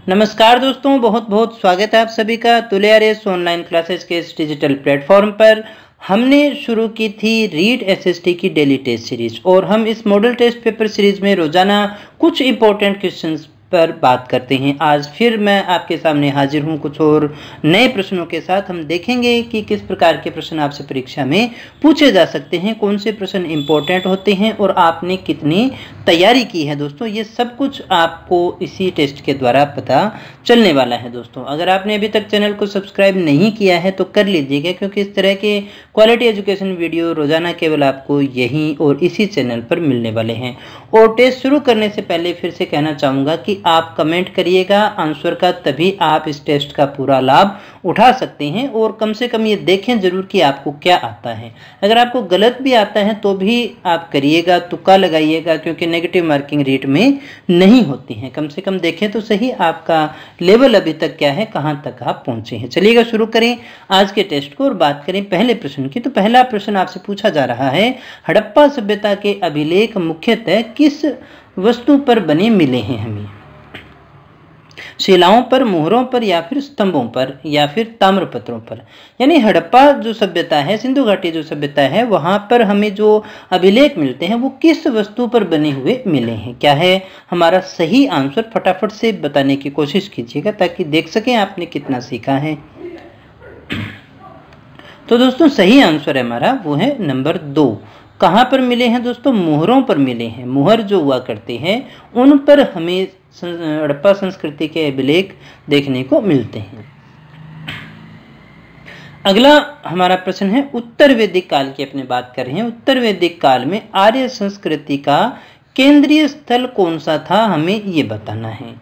नमस्कार दोस्तों, बहुत बहुत स्वागत है आप सभी का तुलियारेस ऑनलाइन क्लासेस के इस डिजिटल प्लेटफॉर्म पर। हमने शुरू की थी रीड एसएसटी की डेली टेस्ट सीरीज और हम इस मॉडल टेस्ट पेपर सीरीज में रोजाना कुछ इंपॉर्टेंट क्वेश्चंस पर बात करते हैं। आज फिर मैं आपके सामने हाजिर हूं कुछ और नए प्रश्नों के साथ। हम देखेंगे कि किस प्रकार के प्रश्न आपसे परीक्षा में पूछे जा सकते हैं, कौन से प्रश्न इंपॉर्टेंट होते हैं और आपने कितनी तैयारी की है। दोस्तों ये सब कुछ आपको इसी टेस्ट के द्वारा पता चलने वाला है। दोस्तों अगर आपने अभी तक चैनल को सब्सक्राइब नहीं किया है तो कर लीजिएगा, क्योंकि इस तरह के क्वालिटी एजुकेशन वीडियो रोजाना केवल आपको यहीं और इसी चैनल पर मिलने वाले हैं। और टेस्ट शुरू करने से पहले फिर से कहना चाहूँगा कि आप कमेंट करिएगा आंसर का, तभी आप इस टेस्ट का पूरा लाभ उठा सकते हैं। और कम से कम ये देखें जरूर कि आपको क्या आता है। अगर आपको गलत भी आता है तो भी आप करिएगा, तुक्का लगाइएगा, क्योंकि नेगेटिव मार्किंग रेट में नहीं होती है। कम से कम देखें तो सही आपका लेवल अभी तक क्या है, कहाँ तक आप पहुंचे हैं। चलिएगा शुरू करें आज के टेस्ट को और बात करें पहले प्रश्न की। तो पहला प्रश्न आपसे पूछा जा रहा है, हड़प्पा सभ्यता के अभिलेख मुख्यतः किस वस्तु पर बने मिले हैं हमें? शिलाओं पर, मोहरों पर, या फिर स्तंभों पर, या फिर ताम्रपत्रों पर। यानी हड़प्पा जो सभ्यता है, सिंधु घाटी जो सभ्यता है, वहां पर हमें जो अभिलेख मिलते हैं वो किस वस्तु पर बने हुए मिले हैं? क्या है हमारा सही आंसर? फटाफट से बताने की कोशिश कीजिएगा ताकि देख सकें आपने कितना सीखा है। तो दोस्तों सही आंसर है हमारा वो है नंबर 2। कहां पर मिले हैं दोस्तों? मोहरों पर मिले हैं। मोहर जो हुआ करते हैं उन पर हमें हड़प्पा संस्कृति के अभिलेख देखने को मिलते हैं। अगला हमारा प्रश्न है, उत्तर वैदिक काल की अपने बात कर रहे हैं। उत्तर वैदिक काल में आर्य संस्कृति का केंद्रीय स्थल कौन सा था, हमें ये बताना है।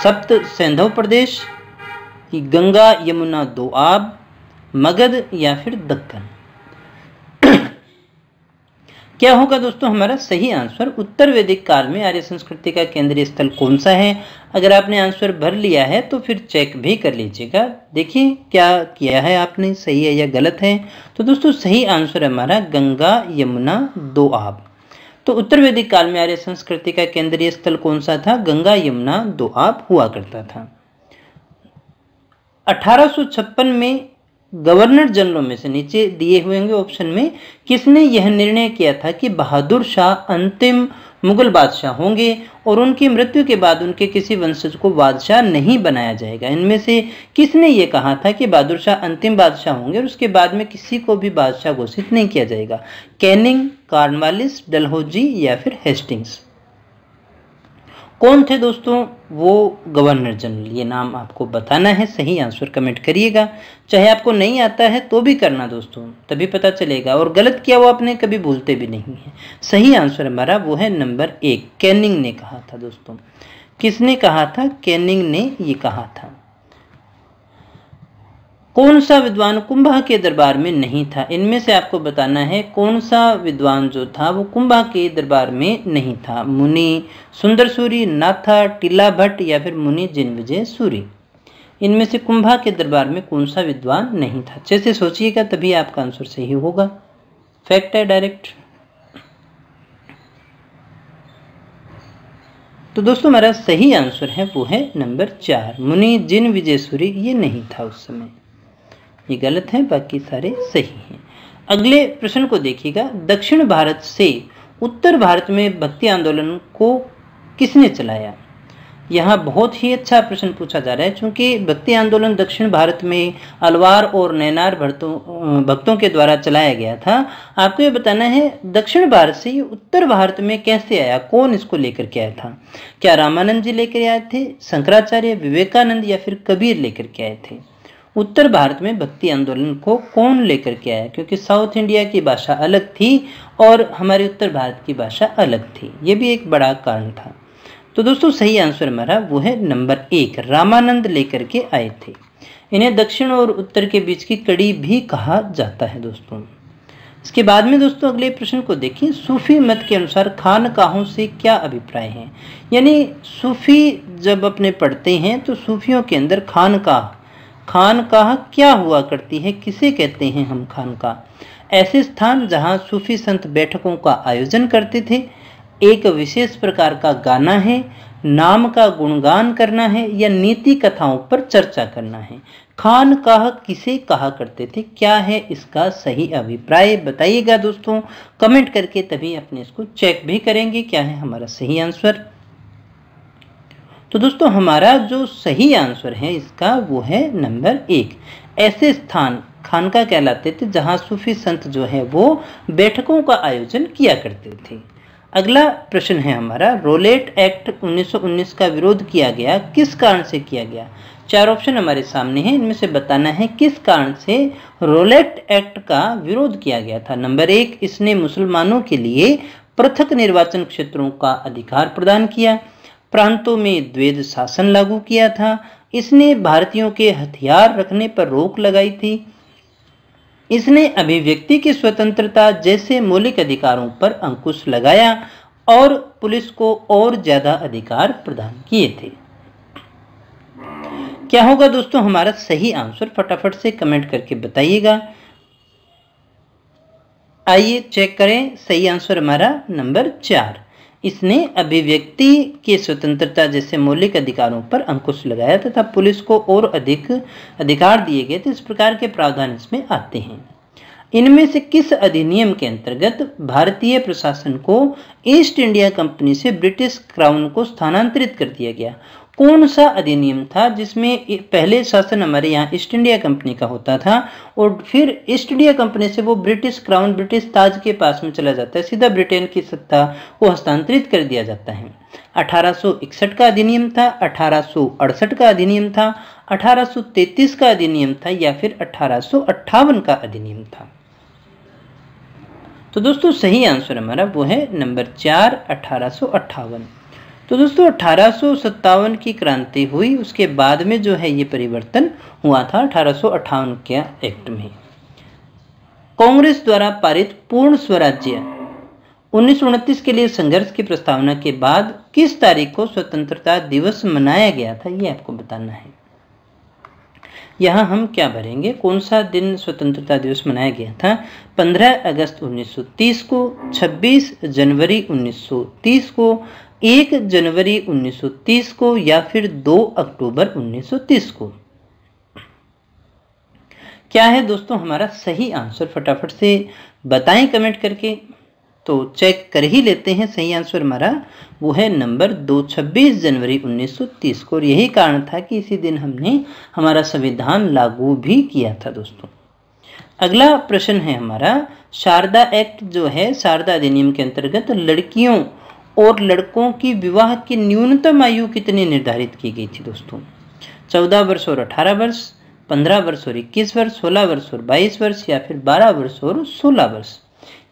सप्त सैंधव प्रदेश, गंगा यमुना दोआब, मगध, या फिर दक्कन। क्या होगा दोस्तों हमारा सही आंसर? उत्तर वैदिक काल में आर्य संस्कृति का केंद्रीय स्थल कौन सा है? अगर आपने आंसर भर लिया है तो फिर चेक भी कर लीजिएगा, देखिए क्या किया है आपने, सही है या गलत है। तो दोस्तों सही आंसर हमारा गंगा यमुना दोआब। तो उत्तर वैदिक काल में आर्य संस्कृति का केंद्रीय स्थल कौन सा था? गंगा यमुना दोआब हुआ करता था। 1856 में गवर्नर जनरलों में से नीचे दिए हुए ऑप्शन में किसने यह निर्णय किया था कि बहादुर शाह अंतिम मुगल बादशाह होंगे और उनकी मृत्यु के बाद उनके किसी वंशज को बादशाह नहीं बनाया जाएगा? इनमें से किसने ये कहा था कि बहादुर शाह अंतिम बादशाह होंगे और उसके बाद में किसी को भी बादशाह घोषित नहीं किया जाएगा? कैनिंग, कॉर्नवालिस, डलहौजी, या फिर हेस्टिंग्स। कौन थे दोस्तों वो गवर्नर जनरल? ये नाम आपको बताना है। सही आंसर कमेंट करिएगा, चाहे आपको नहीं आता है तो भी करना दोस्तों, तभी पता चलेगा। और गलत किया वो आपने कभी भूलते भी नहीं है। सही आंसर हमारा वो है नंबर 1, कैनिंग ने कहा था। दोस्तों किसने कहा था? कैनिंग ने ये कहा था। कौन सा विद्वान कुंभा के दरबार में नहीं था? इनमें से आपको बताना है कौन सा विद्वान जो था वो कुंभा के दरबार में नहीं था। मुनि सुंदर सूरी, नाथा, टीला भट्ट, या फिर मुनि जिनविजय सूरी। इनमें से कुंभा के दरबार में कौन सा विद्वान नहीं था? अच्छे से सोचिएगा तभी आपका आंसर सही होगा। फैक्ट है डायरेक्ट। तो दोस्तों हमारा सही आंसर है वो है नंबर 4, मुनि जिनविजय सूरी। ये नहीं था उस समय, ये गलत है, बाकी सारे सही हैं। अगले प्रश्न को देखिएगा, दक्षिण भारत से उत्तर भारत में भक्ति आंदोलन को किसने चलाया? यहाँ बहुत ही अच्छा प्रश्न पूछा जा रहा है, क्योंकि भक्ति आंदोलन दक्षिण भारत में अलवार और नैनार भक्तों के द्वारा चलाया गया था। आपको ये बताना है दक्षिण भारत से ये उत्तर भारत में कैसे आया, कौन इसको लेकर के आया था? क्या रामानंद जी लेकर आए थे, शंकराचार्य, विवेकानंद, या फिर कबीर लेकर के आए थे? उत्तर भारत में भक्ति आंदोलन को कौन लेकर के आया? क्योंकि साउथ इंडिया की भाषा अलग थी और हमारे उत्तर भारत की भाषा अलग थी, ये भी एक बड़ा कारण था। तो दोस्तों सही आंसर हमारा वो है नंबर 1, रामानंद लेकर के आए थे। इन्हें दक्षिण और उत्तर के बीच की कड़ी भी कहा जाता है दोस्तों। इसके बाद में दोस्तों अगले प्रश्न को देखिए, सूफी मत के अनुसार खानकाहों से क्या अभिप्राय है? यानी सूफी जब अपने पढ़ते हैं तो सूफियों के अंदर खानकाह क्या हुआ करती है, किसे कहते हैं हम खानकाह? ऐसे स्थान जहां सूफी संत बैठकों का आयोजन करते थे, एक विशेष प्रकार का गाना है, नाम का गुणगान करना है या नीति कथाओं पर चर्चा करना है। खानकाह किसे कहा करते थे? क्या है इसका सही अभिप्राय? बताइएगा दोस्तों कमेंट करके, तभी अपने इसको चेक भी करेंगे क्या है हमारा सही आंसर। तो दोस्तों हमारा जो सही आंसर है इसका वो है नंबर 1। ऐसे स्थान खानका कहलाते थे जहां सूफी संत जो है वो बैठकों का आयोजन किया करते थे। अगला प्रश्न है हमारा, रोलेट एक्ट 1919 का विरोध किया गया, किस कारण से किया गया? 4 ऑप्शन हमारे सामने हैं, इनमें से बताना है किस कारण से रोलेट एक्ट का विरोध किया गया था। नंबर 1, इसने मुसलमानों के लिए पृथक निर्वाचन क्षेत्रों का अधिकार प्रदान किया, प्रांतों में द्वैध शासन लागू किया था, इसने भारतीयों के हथियार रखने पर रोक लगाई थी, इसने अभिव्यक्ति की स्वतंत्रता जैसे मौलिक अधिकारों पर अंकुश लगाया और पुलिस को और ज्यादा अधिकार प्रदान किए थे। क्या होगा दोस्तों हमारा सही आंसर? फटाफट से कमेंट करके बताइएगा। आइए चेक करें, सही आंसर हमारा नंबर 4, इसने अभिव्यक्ति की स्वतंत्रता जैसे मौलिक अधिकारों पर अंकुश लगाया तथा पुलिस को और अधिक अधिकार दिए गए थे। इस प्रकार के प्रावधान इसमें आते हैं। इनमें से किस अधिनियम के अंतर्गत भारतीय प्रशासन को ईस्ट इंडिया कंपनी से ब्रिटिश क्राउन को स्थानांतरित कर दिया गया? कौन सा अधिनियम था जिसमें पहले शासन हमारे यहाँ ईस्ट इंडिया कंपनी का होता था और फिर ईस्ट इंडिया कंपनी से वो ब्रिटिश क्राउन, ब्रिटिश ताज के पास में चला जाता है, सीधा ब्रिटेन की सत्ता को हस्तांतरित कर दिया जाता है। 1861 का अधिनियम था, 1868 का अधिनियम था, 1833 का अधिनियम था या फिर 1858 का अधिनियम था? तो दोस्तों सही आंसर हमारा वो है नंबर 4, 1858। तो दोस्तों 1857 की क्रांति हुई, उसके बाद में जो है ये परिवर्तन हुआ था 1858 के एक्ट में। कांग्रेस द्वारा पारित पूर्ण स्वराज्य 1929 के लिए संघर्ष की प्रस्तावना के बाद किस तारीख को स्वतंत्रता दिवस मनाया गया था, ये आपको बताना है। यहाँ हम क्या भरेंगे, कौन सा दिन स्वतंत्रता दिवस मनाया गया था? 15 अगस्त 1930 को, 26 जनवरी 1930 को, 1 जनवरी 1930 को या फिर 2 अक्टूबर 1930 को? क्या है दोस्तों हमारा सही आंसर? फटाफट से बताएं कमेंट करके, तो चेक कर ही लेते हैं। सही आंसर हमारा वो है नंबर 2, 26 जनवरी 1930 को। और यही कारण था कि इसी दिन हमने हमारा संविधान लागू भी किया था दोस्तों। अगला प्रश्न है हमारा, शारदा एक्ट जो है, शारदा अधिनियम के अंतर्गत लड़कियों और लड़कों की विवाह की न्यूनतम आयु कितनी निर्धारित की गई थी दोस्तों? 14 वर्ष और 18 वर्ष, 15 वर्ष और 21 वर्ष, 16 वर्ष और 22 वर्ष या फिर 12 वर्ष और 16 वर्ष?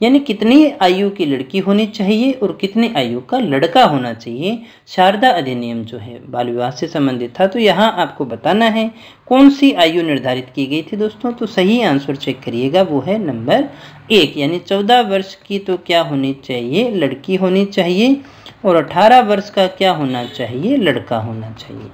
यानी कितनी आयु की लड़की होनी चाहिए और कितनी आयु का लड़का होना चाहिए। शारदा अधिनियम जो है बाल विवाह से संबंधित था, तो यहाँ आपको बताना है कौन सी आयु निर्धारित की गई थी दोस्तों। तो सही आंसर चेक करिएगा, वो है नंबर 1, यानी 14 वर्ष की तो क्या होनी चाहिए, लड़की होनी चाहिए, और 18 वर्ष का क्या होना चाहिए, लड़का होना चाहिए।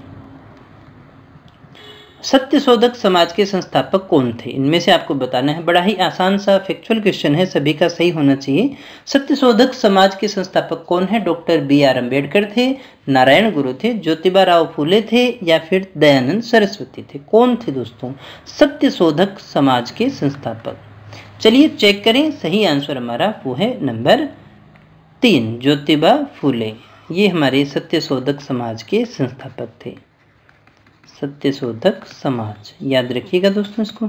सत्यशोधक समाज के संस्थापक कौन थे? इनमें से आपको बताना है, बड़ा ही आसान सा फैक्चुअल क्वेश्चन है, सभी का सही होना चाहिए। सत्यशोधक समाज के संस्थापक कौन है? डॉक्टर BR अम्बेडकर थे, नारायण गुरु थे, ज्योतिबा राव फूले थे या फिर दयानंद सरस्वती थे? कौन थे दोस्तों सत्यशोधक समाज के संस्थापक? चलिए चेक करें, सही आंसर हमारा वो है नंबर 3, ज्योतिबा फूले। ये हमारे सत्यशोधक समाज के संस्थापक थे। सत्यशोधक समाज याद रखिएगा दोस्तों इसको।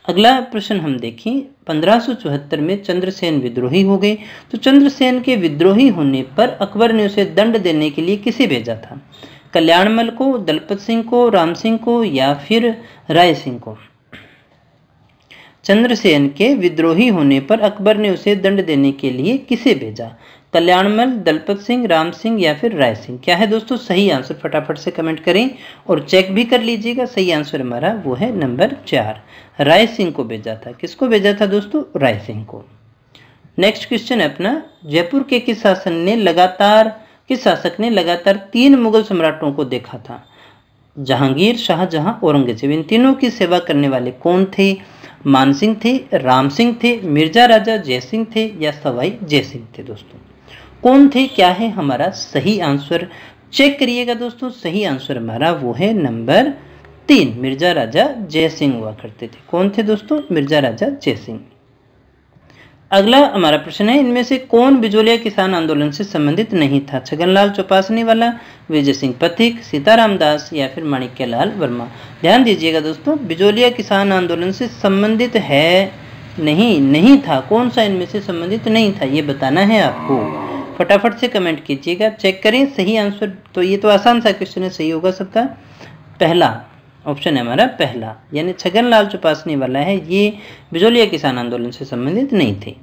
अगला प्रश्न हम देखें, 1574 में चंद्रसेन विद्रोही हो गए, तो चंद्रसेन के विद्रोही होने पर अकबर ने उसे दंड देने के लिए किसे भेजा था? कल्याणमल को, दलपत सिंह को, राम सिंह को या फिर राय सिंह को? चंद्रसेन के विद्रोही होने पर अकबर ने उसे दंड देने के लिए किसे भेजा? कल्याणमल, दलपत सिंह, राम सिंह या फिर राय सिंह? क्या है दोस्तों सही आंसर? फटाफट से कमेंट करें और चेक भी कर लीजिएगा। सही आंसर हमारा वो है नंबर 4, राय सिंह को भेजा था। किसको भेजा था दोस्तों? राय सिंह को। नेक्स्ट क्वेश्चन है अपना, जयपुर के किस शासक ने लगातार 3 मुगल सम्राटों को देखा था? जहांगीर, शाहजहां, औरंगजेब। इन तीनों की सेवा करने वाले कौन थे? मानसिंह थे, राम सिंह थे, मिर्जा राजा जयसिंह थे या सवाई जयसिंह थे? दोस्तों कौन थे? क्या है हमारा सही आंसर? चेक करिएगा दोस्तों, सही आंसर हमारा वो है नंबर 3, मिर्जा राजा जयसिंह हुआ करते थे। कौन थे दोस्तों? मिर्जा राजा जयसिंह। अगला हमारा प्रश्न है, इनमें से कौन बिजोलिया किसान आंदोलन से संबंधित नहीं था? छगनलाल चौपासनी वाला, विजय सिंह पथिक, सीताराम दास या फिर माणिक्यलाल वर्मा। ध्यान दीजिएगा दोस्तों, बिजोलिया किसान आंदोलन से संबंधित है नहीं था, कौन सा इनमें से संबंधित नहीं था ये बताना है आपको। फटाफट से कमेंट कीजिएगा, चेक करें सही आंसर। तो ये तो आसान सा क्वेश्चन है, सही होगा सबका। पहला ऑप्शन है हमारा पहला, यानी छगनलाल चौपासनी वाला है, ये बिजोलिया किसान आंदोलन से संबंधित नहीं थे।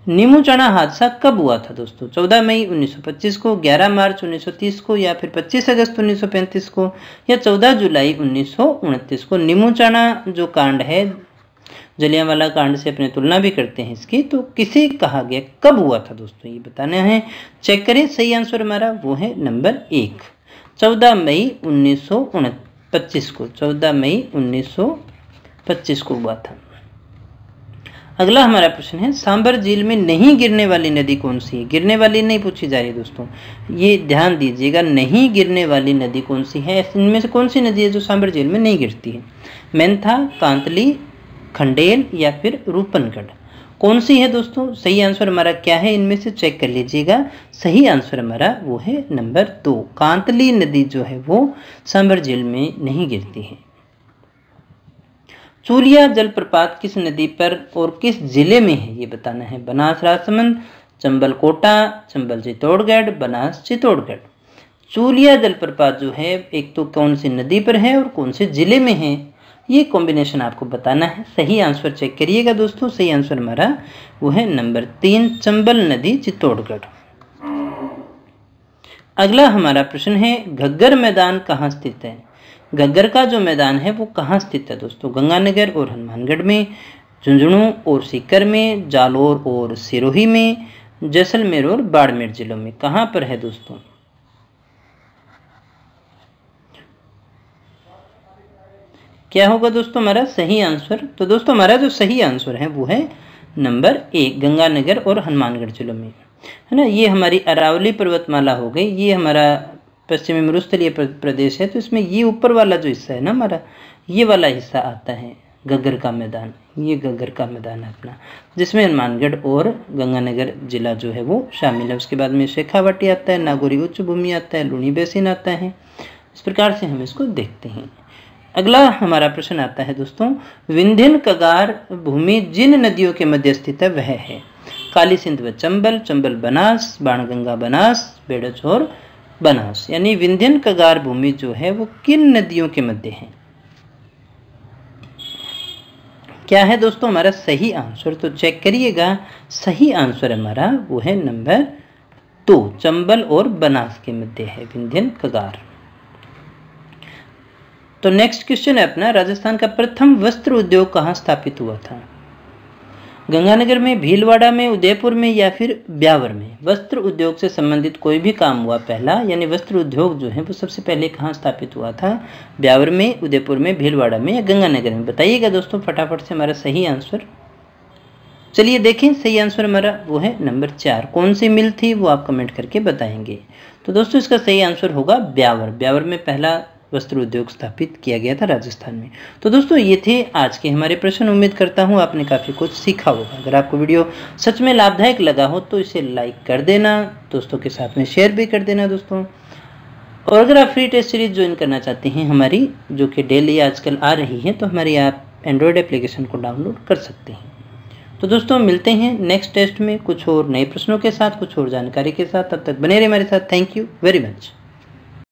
नीमू चना हादसा कब हुआ था दोस्तों? 14 मई 1925 को, 11 मार्च 1930 को, या फिर 25 अगस्त 1935 को, या 14 जुलाई 1929 को। नीमू चना जो कांड है, जलियांवाला कांड से अपने तुलना भी करते हैं इसकी, तो किसे कहा गया, कब हुआ था दोस्तों ये बताना है। चेक करें, सही आंसर हमारा वो है नंबर 1, 14 मई 1925 को, 14 मई 1925 को हुआ था। अगला हमारा प्रश्न है, सांबर झील में नहीं गिरने वाली नदी कौन सी है? गिरने वाली नहीं पूछी जा रही दोस्तों, ये ध्यान दीजिएगा, नहीं गिरने वाली नदी कौन सी है? इनमें से कौन सी नदी है जो सांबर झील में नहीं गिरती है? मेंथा, कांतली, खंडेल या फिर रूपनगढ़। कौन सी है दोस्तों? सही आंसर हमारा क्या है इनमें से? चेक कर लीजिएगा, सही आंसर हमारा वो है नंबर 2, कांतली नदी जो है वो सांबर झील में नहीं गिरती है। चूलिया जलप्रपात किस नदी पर और किस जिले में है ये बताना है। बनास राजसमंद, चंबल कोटा, चंबल चित्तौड़गढ़, बनास चित्तौड़गढ़। चूलिया जलप्रपात जो है एक तो कौन सी नदी पर है और कौन से जिले में है, ये कॉम्बिनेशन आपको बताना है। सही आंसर चेक करिएगा दोस्तों, सही आंसर हमारा वो है नंबर 3, चंबल नदी चित्तौड़गढ़। अगला हमारा प्रश्न है, घग्गर मैदान कहाँ स्थित है? घग्गर का जो मैदान है वो कहाँ स्थित है दोस्तों? गंगानगर और हनुमानगढ़ में, झुंझुनू और सीकर में, जालोर और सिरोही में, जैसलमेर और बाड़मेर जिलों में। कहाँ पर है दोस्तों? क्या होगा दोस्तों हमारा सही आंसर? तो दोस्तों हमारा जो सही आंसर है वो है नंबर 1, गंगानगर और हनुमानगढ़ जिलों में, है ना। ये हमारी अरावली पर्वतमाला हो गई, ये हमारा पश्चिमी मरुस्थलीय प्रदेश है, तो इसमें ये ऊपर वाला जो हिस्सा है ना हमारा, ये वाला हिस्सा आता है घग्गर का मैदान। ये घग्गर का मैदान है अपना, जिसमें हनुमानगढ़ और गंगानगर जिला जो है वो शामिल है। उसके बाद में शेखावाटी आता है, नागौरी उच्च भूमि आता है, लूणी बेसिन आता है। इस प्रकार से हम इसको देखते हैं। अगला हमारा प्रश्न आता है दोस्तों, विंध्यन कगार भूमि जिन नदियों के मध्य स्थित है वह है। काली सिंध व चंबल, चंबल बनास, बाणगंगा बनास, बेड़च और बनास। यानी विंध्यन कगार भूमि जो है वो किन नदियों के मध्य है? क्या है दोस्तों हमारा सही आंसर? तो चेक करिएगा, सही आंसर हमारा वो है नंबर 2, चंबल और बनास के मध्य है विंध्यन कगार। तो नेक्स्ट क्वेश्चन है अपना, राजस्थान का प्रथम वस्त्र उद्योग कहाँ स्थापित हुआ था? गंगानगर में, भीलवाड़ा में, उदयपुर में या फिर ब्यावर में। वस्त्र उद्योग से संबंधित कोई भी काम हुआ पहला, यानी वस्त्र उद्योग जो है वो सबसे पहले कहाँ स्थापित हुआ था? ब्यावर में, उदयपुर में, भीलवाड़ा में या गंगानगर में। बताइएगा दोस्तों फटाफट से हमारा सही आंसर। चलिए देखें, सही आंसर हमारा वो है नंबर 4। कौन सी मिल थी वो आप कमेंट करके बताएंगे। तो दोस्तों इसका सही आंसर होगा ब्यावर। ब्यावर में पहला वस्त्र उद्योग स्थापित किया गया था राजस्थान में। तो दोस्तों ये थे आज के हमारे प्रश्न। उम्मीद करता हूँ आपने काफ़ी कुछ सीखा होगा। अगर आपको वीडियो सच में लाभदायक लगा हो तो इसे लाइक कर देना, दोस्तों के साथ में शेयर भी कर देना दोस्तों। और अगर आप फ्री टेस्ट सीरीज ज्वाइन करना चाहते हैं हमारी, जो कि डेली आजकल आ रही है, तो हमारी आप एंड्रॉयड एप्लीकेशन को डाउनलोड कर सकते हैं। तो दोस्तों मिलते हैं नेक्स्ट टेस्ट में कुछ और नए प्रश्नों के साथ, कुछ और जानकारी के साथ। तब तक बने रहिए हमारे साथ। Thank you very much.